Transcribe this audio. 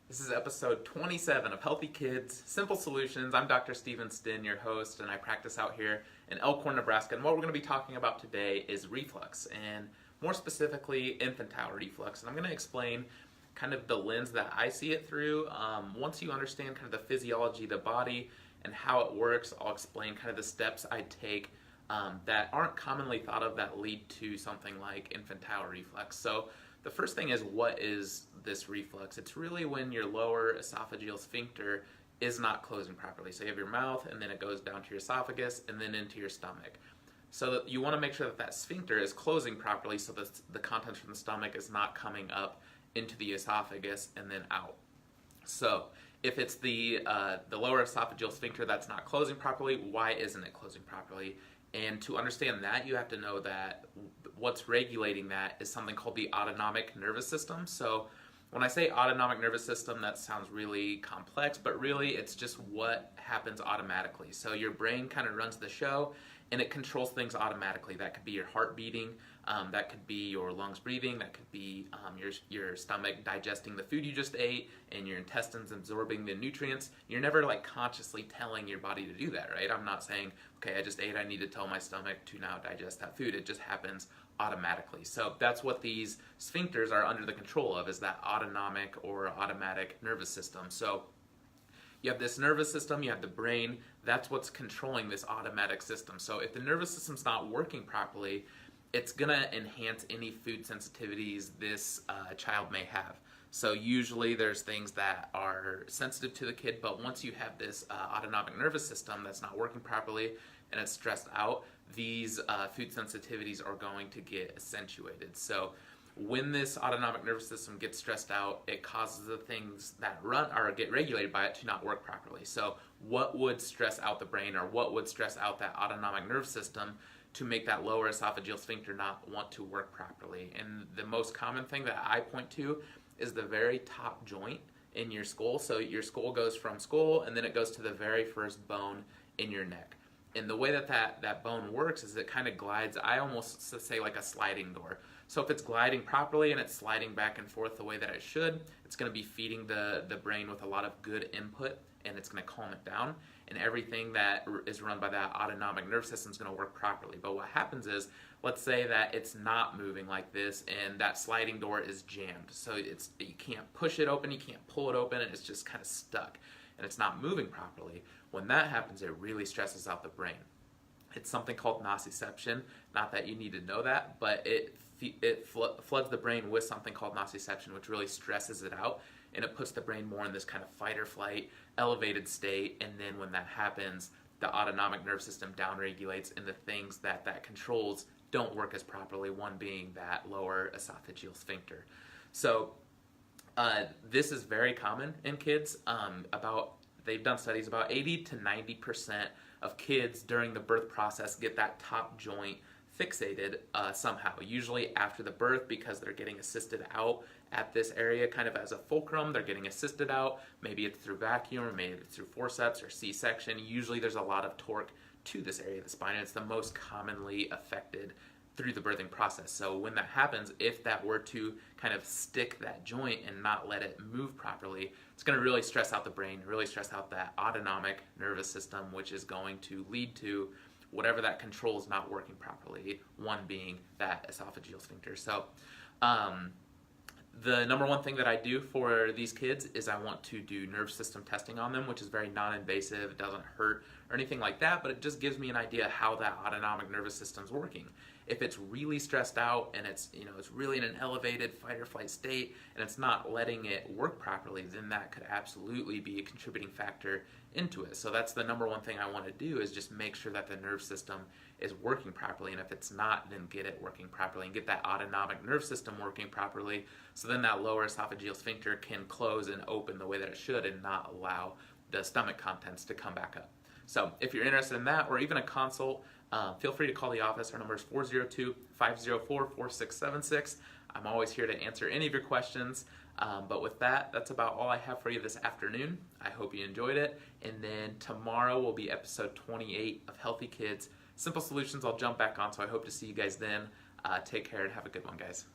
This is episode 27 of Healthy Kids, Simple Solutions. I'm Dr. Steven Stinn, your host, and I practice out here in Elkhorn, Nebraska. And what we're going to be talking about today is reflux, and more specifically, infantile reflux. And I'm going to explain kind of the lens that I see it through. Once you understand kind of the physiology of the body and how it works, I'll explain kind of the steps I take that aren't commonly thought of that lead to something like infantile reflux. So the first thing is, what is this reflux? It's really when your lower esophageal sphincter is not closing properly. So you have your mouth, and then it goes down to your esophagus, and then into your stomach. So that you want to make sure that that sphincter is closing properly so that the contents from the stomach is not coming up into the esophagus and then out. So if it's the lower esophageal sphincter that's not closing properly, why isn't it closing properly? And to understand that, you have to know that what's regulating that is something called the autonomic nervous system. So when I say autonomic nervous system, that sounds really complex, but really it's just what happens automatically. So your brain kind of runs the show, and it controls things automatically. That could be your heart beating, that could be your lungs breathing, that could be your stomach digesting the food you just ate, and your intestines absorbing the nutrients. You're never like consciously telling your body to do that, right? I'm not saying, okay, I just ate, I need to tell my stomach to now digest that food. It just happens automatically. So that's what these sphincters are under the control of, is that autonomic or automatic nervous system. So you have this nervous system, you have the brain, that's what's controlling this automatic system. So if the nervous system's not working properly, it's gonna enhance any food sensitivities this child may have. So usually there's things that are sensitive to the kid, but once you have this autonomic nervous system that's not working properly and it's stressed out, these food sensitivities are going to get accentuated. So when this autonomic nervous system gets stressed out, it causes the things that run or get regulated by it to not work properly. So what would stress out the brain, or what would stress out that autonomic nervous system to make that lower esophageal sphincter not want to work properly? And the most common thing that I point to is the very top joint in your skull. So your skull goes from skull, and then it goes to the very first bone in your neck. And the way that bone works is it kind of glides, I almost say like a sliding door. So if it's gliding properly and it's sliding back and forth the way that it should, it's going to be feeding the brain with a lot of good input, and it's going to calm it down. And everything that is run by that autonomic nervous system is going to work properly. But what happens is, let's say that it's not moving like this, and that sliding door is jammed. So you can't push it open, you can't pull it open, and it's just kind of stuck, and it's not moving properly. When that happens, it really stresses out the brain. It's something called nociception. Not that you need to know that, but it floods the brain with something called nociception, which really stresses it out, and it puts the brain more in this kind of fight or flight, elevated state. And then when that happens, the autonomic nervous system downregulates, and the things that controls don't work as properly, one being that lower esophageal sphincter. So this is very common in kids. They've done studies, about 80 to 90% of kids during the birth process get that top joint fixated somehow, usually after the birth, because they're getting assisted out at this area kind of as a fulcrum. They're getting assisted out. Maybe it's through vacuum, or maybe it's through forceps or C-section. Usually there's a lot of torque to this area of the spine, and it's the most commonly affected through the birthing process. So when that happens, if that were to kind of stick that joint and not let it move properly, it's going to really stress out the brain, really stress out that autonomic nervous system, which is going to lead to whatever that control is not working properly, one being that esophageal sphincter. So the number one thing that I do for these kids is I want to do nerve system testing on them, which is very non-invasive. It doesn't hurt or anything like that, but it just gives me an idea how that autonomic nervous system is working. If it's really stressed out and it's really in an elevated fight or flight state, and it's not letting it work properly, then that could absolutely be a contributing factor into it. So that's the number one thing I want to do, is just make sure that the nerve system is working properly. And if it's not, then get it working properly and get that autonomic nerve system working properly, so then that lower esophageal sphincter can close and open the way that it should, and not allow the stomach contents to come back up. So if you're interested in that, or even a consult, feel free to call the office. Our number is 402-504-4676. I'm always here to answer any of your questions. But with that, that's about all I have for you this afternoon. I hope you enjoyed it. And then tomorrow will be episode 28 of Healthy Kids, Simple Solutions. I'll jump back on, so I hope to see you guys then. Take care and have a good one, guys.